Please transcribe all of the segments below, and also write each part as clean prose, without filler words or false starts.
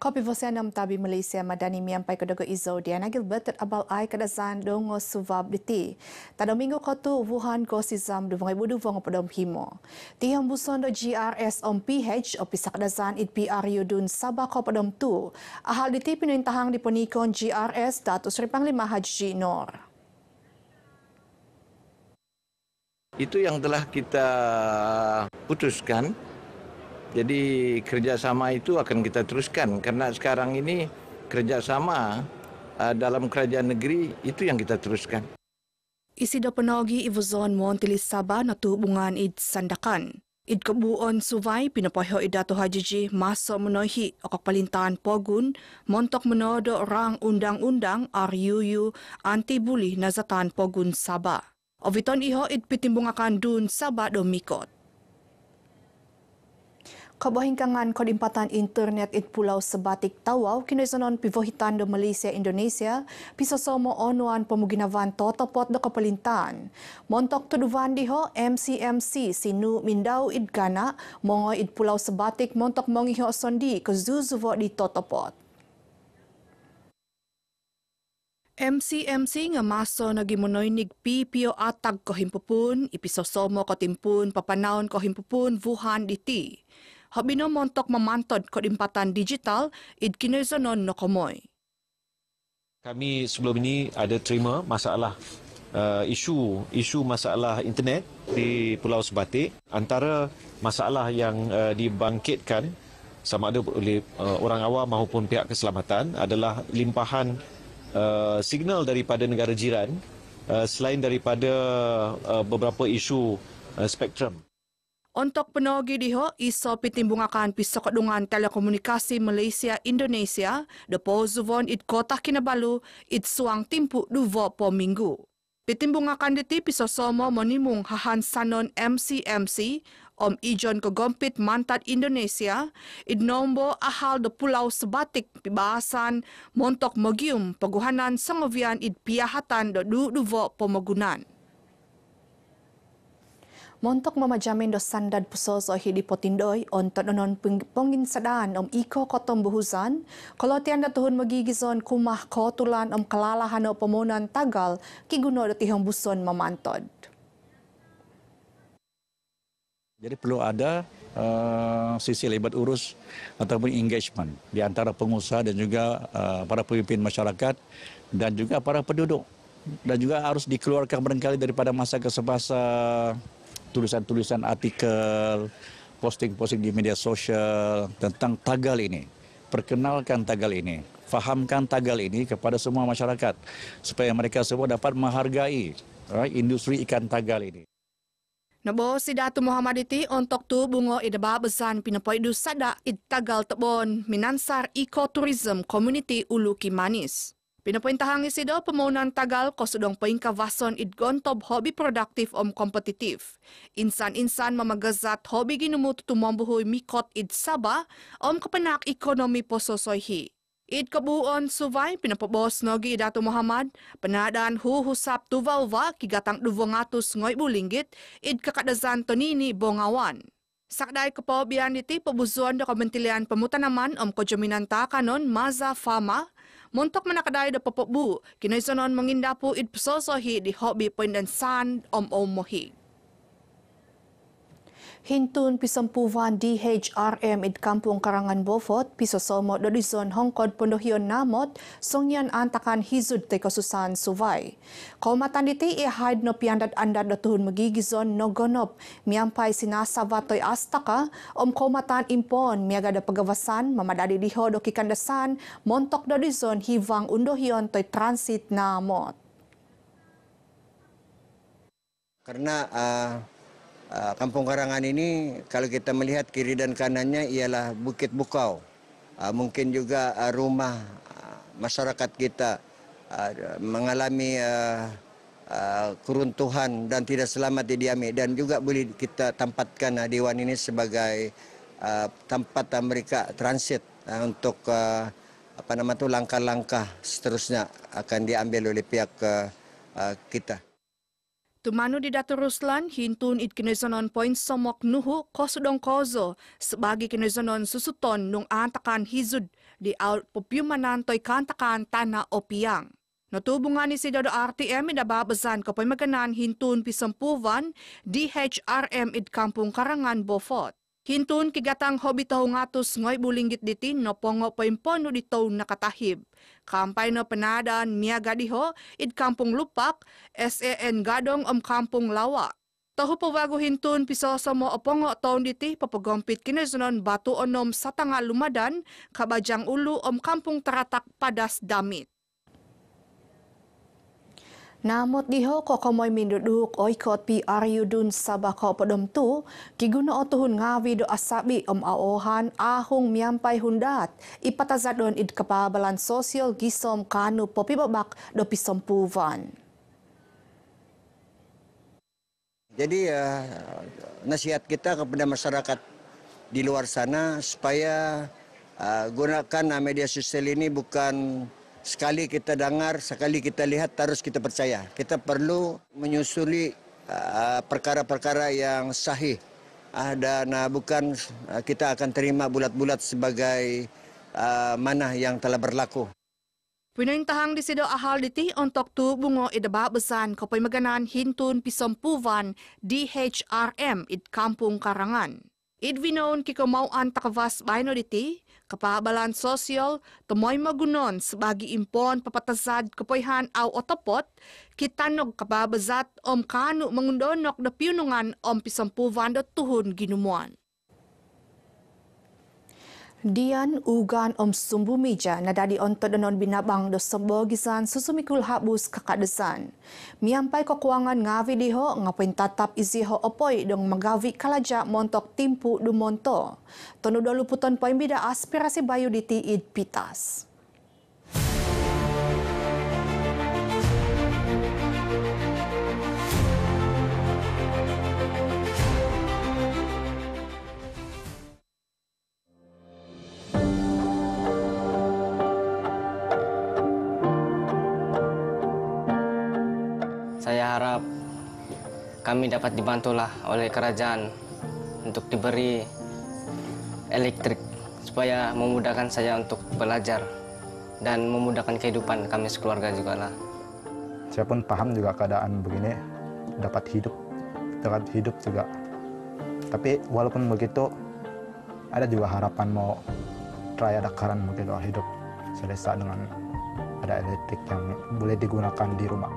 Kopi você nam tabi Malaysia madani miampai kedogo izo Diana Gilbert abal ai kadazan dongo suvab diti. Tada minggu kotu Wuhan gosizam du vangai budu vang padom himo. Tiham buson do GRS om PH opisak kadazan it PR yudun Sabah ko padom tu. Ahal diti pinintahang di penikon GRS Datuk Seri Panglima Haji Nor. Itu yang telah kita putuskan. Jadi kerjasama itu akan kita teruskan karena sekarang ini kerjasama dalam kerajaan negeri itu yang kita teruskan. Isi do penogi ivuzon montilis Sabah na tuhubungan id sandakan. Id kebuon suvai pinapoho idatu hajiji maso menohi okok palintaan pogun montok menodo rang undang-undang RUU anti-bully nazatan pogun Sabah. Oviton iho id pitimbungakan dun Sabah do mikot. Kabahingkangan kodimpatan internet it Pulau Sebatik Tawau kinozonon pivohitan do Malaysia Indonesia pisosomo onuan pemuginawan totopot do kapalintan. Montok tuduvan diho MCMC sinu mindau id gana mongo id Pulau Sebatik montok mongiho sondi ke zuzuvo di totopot. MCMC nga maso nagimonoynig pipio atag ko himpupun ipisosomo ko timpun papanaon ko himpupun Wuhan diti. Habino montok mamantod kodimpatan digital id kinozonon no komoy. Kami sebelum ini ada terima masalah isu masalah internet di Pulau Sebatik. Antara masalah yang dibangkitkan sama ada oleh orang awam maupun pihak keselamatan adalah limpahan signal daripada negara jiran selain daripada beberapa isu spektrum. Untuk penogi diho, iso pitimbungakan pisokadungan telekomunikasi Malaysia Indonesia, depo zuvon it kota Kinabalu, it suang timpu duvo po minggu. Pitimbungakan diti pisosomo monimung hahan sanon MCMC, om ijon kegompit mantat Indonesia, it nombo ahal de Pulau Sebatik pibahasan montok mogium peguhanan sangovian it piahatan do duvo pemogunan. Montok mamajamin do sandad pusoso hidi potindoy ontot nonon penginsadaan iko kotom buhusan, kalau tianda tuhun magigizon kumah kotulan kalalahan o pemonan tagal kiguno do tihong buson mamantod. Jadi perlu ada sisi libat urus ataupun engagement di antara pengusaha dan juga para pemimpin masyarakat dan juga para penduduk. Dan juga harus dikeluarkan barangkali daripada masa ke semasa tulisan-tulisan artikel, posting-posting di media sosial tentang tagal ini. Perkenalkan tagal ini, fahamkan tagal ini kepada semua masyarakat supaya mereka semua dapat menghargai industri ikan tagal ini. Nabo si Datu Muhammad iti untuk tu bungo idaba besan pinapoy du sada id tagal tebon minansar eco-tourism community Ulu Kimanis. Pinapointahang isido pemonan tagal ko sudong paingkavason id gontob hobi produktif kompetitif. Insan-insan mamagazat hobi ginumuto tumombuhoy mikot id Sabah kapanak ekonomi pososoyhi. Id kabuon suvay pinapabos nogi Datu Muhammad penadaan huhusap tuvalva kigatang 200 ngoy bulinggit id kakadazan tonini bongawan. Sakday kapobian iti pabuzuan do Kementerian Pemutanaman kojaminan kanon Maza Fama montok manakaday do papabu kinaisonon mangindapu id psosohi di hobi pendansan mohi. Hintun pisampuvan DHRM id Kampung Karangan Bofot pisosomo do dizon Hongkod Pondohion Namot songyan antakan hizud te kasusan suvay. Kaumatan diti ihad no piandat-andat do tuhun magigizon no gonop miampai sinasavatoy astaka kaumatan impon miaga da pagawasan mamadadi diho do kikandasan montok do dizon hivang undohion toy transit Namot. Karena Kampung Karangan ini kalau kita melihat kiri dan kanannya ialah Bukit Bukau. Mungkin juga rumah masyarakat kita mengalami keruntuhan dan tidak selamat didiami. Dan juga boleh kita tempatkan Dewan ini sebagai tempat mereka transit untuk langkah-langkah seterusnya akan diambil oleh pihak kita. Tumano di Dato Ruslan, hintun it kinezonon point somok nuhu kosudong kozo sebagai kinezonon susuton nung antakan hizud di out popumanan toy kantakan tanah opiang. Natubungan ni si Dodo RTM idababazan kapoy maganan hintun pisampuvan DHRM id Kampung Karangan Beaufort. Hintun kigatang hobi tahu ngatus ngoy bulinggit ditin no pongo poimpono dito nakatahib. Kampay no penadan miaga diho id Kampung Lupak, SAN Gadong Kampung Lawa. Tahu pawago hintun pisoso mo opongo taon diti papagompit kinezunon batu onom sa tanga lumadan kabajang ulu Kampung Taratak Padas Damit. Namot diho ko kamoy minduduk oikot PRU dun sa bako podom tu, kiguna otuhun ngawi do asabi aohan ahong miampay hundat, ipatazadon id kapabalan sosial gisom kanu popibabak do pisompuvan. Jadi nasihat kita kepada masyarakat di luar sana supaya gunakan media sosial ini bukan sekali kita dengar, sekali kita lihat, terus kita percaya. Kita perlu menyusuli perkara-perkara yang sahih dan bukan kita akan terima bulat-bulat sebagai mana yang telah berlaku. Pinintahang di sido ahal diti untuk tu bungo idababasan kapoy maganan hintun pisompuvan DHRM id Kampung Karangan. Idvinon kikamauan takavas baino diti, kapabalan sosial, tumoy magunon sebagi impon papatazad kapoyhan aw otopot, kitanog kapabazat kanu mangundonok da piunungan pisampuvan da tuhun ginumuan. Dian ugan sumbumija na dadi onto danon binabang do sembogisan susumikul habus kakadesan. Miampai kekuangan ngawi diho ngapain tatap iziho opoy dong magawi kalaja montok timpu du monto. Tonu dolu puton poin bida aspirasi bayu di tiid pitas. Saya harap kami dapat dibantulah oleh kerajaan untuk diberi elektrik supaya memudahkan saya untuk belajar dan memudahkan kehidupan kami sekeluarga juga lah. Saya pun paham juga keadaan begini, dapat hidup juga. Tapi walaupun begitu, ada juga harapan mau try ada karan begitu hidup selesai dengan ada elektrik yang boleh digunakan di rumah.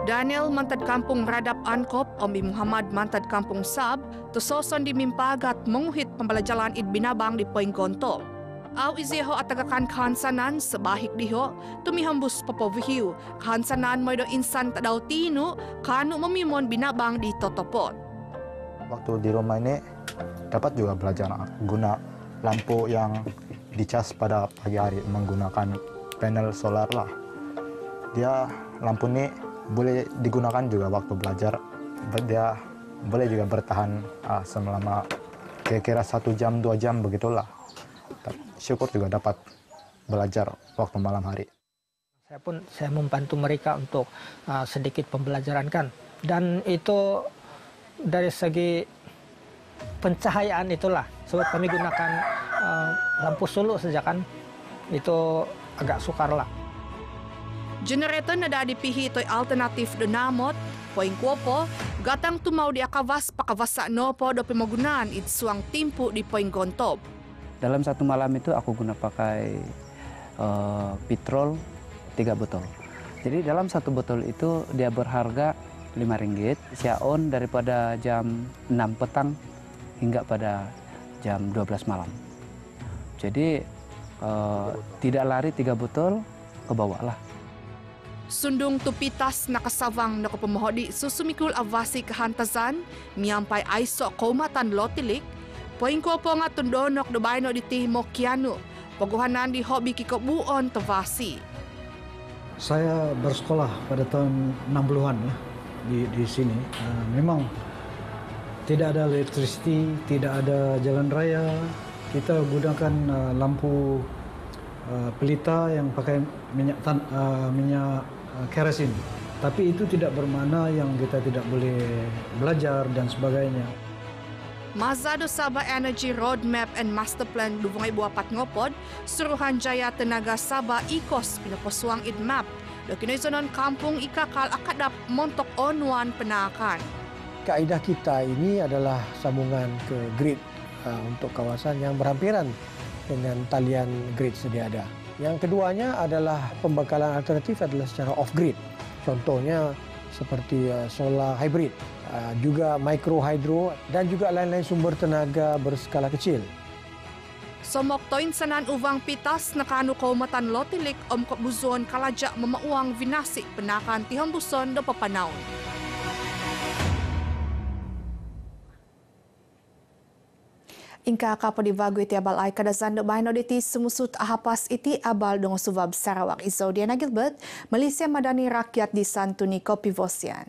Daniel mantad kampung Radap Ankop, Ombi Muhammad mantad kampung Sab, tusoson di mimpagat menguhit pembelajaran id binabang di Poing Gonto. Aw iziho atagakan kahansanan sebahik diho, tumihambus papovihiu, kahansanan mo do insan tadaw tinu, kanu memimon binabang di Totopot. Waktu di rumah ini dapat juga belajar guna lampu yang dicas pada pagi hari menggunakan panel solar lah. Dia lampu ini boleh digunakan juga waktu belajar. Dia boleh juga bertahan selama kira-kira 1 jam 2 jam begitulah. Syukur juga dapat belajar waktu malam hari. Saya membantu mereka untuk sedikit pembelajaran kan. Dan itu dari segi pencahayaan itulah. Sebab kami gunakan lampu solo saja kan. Itu agak sukar lah. Generator na dadipihi ito'y alternatif do namot, poing kuopo, gatang tumaw di akawas pakawasa no po do pimagunan itsuang timpu di Poing Gontob. Dalam satu malam itu aku guna pakai petrol 3 botol. Jadi dalam 1 botol itu dia berharga RM5. Saya on daripada jam 6 petang hingga pada jam 12 malam. Jadi tidak lari 3 botol ke bawah lah. Sundung tupitas nakasawang nakapamohodi susumikul avasi kahantasan, miyampay aiso kaumatan lotilik, poing ko po nga tundonok do bayno di Tihmo Kianu, paguhanan di hobi kikabuon tavasi. Saya bersekolah pada tahun 60-an ya, di sini. Memang tidak ada elektrisiti, tidak ada jalan raya. Kita gunakan lampu pelita yang pakai minyak kerosin. Tapi itu tidak bermakna yang kita tidak boleh belajar dan sebagainya. Mazado Sabah Energy Roadmap and Master Plan duvungai buapat ngopod, Suruhanjaya Tenaga Sabah IKOS pinaposuang idmap. Dokinoizonon kampung ikakal akadap montok onwan penakan. Kaedah kita ini adalah sambungan ke grid untuk kawasan yang berhampiran dengan talian grid sedia ada. Yang keduanya adalah pembekalan alternatif adalah secara off-grid. Contohnya seperti solar hybrid, juga micro hydro dan juga lain-lain sumber tenaga berskala kecil. Somok toin sanan uvang pitas nakanu kaumatan Lotilik om Buzon kalajak memauang vinasi penakan Tihambuson do papanaon. Ingka kapo di vagu iti abal ay kadazan do bahino diti sumusut ahapas iti abal dong subab Sarawak Izo Diana Gilbert, Malaysia Madani Rakyat di Santuni Kopi Vosian.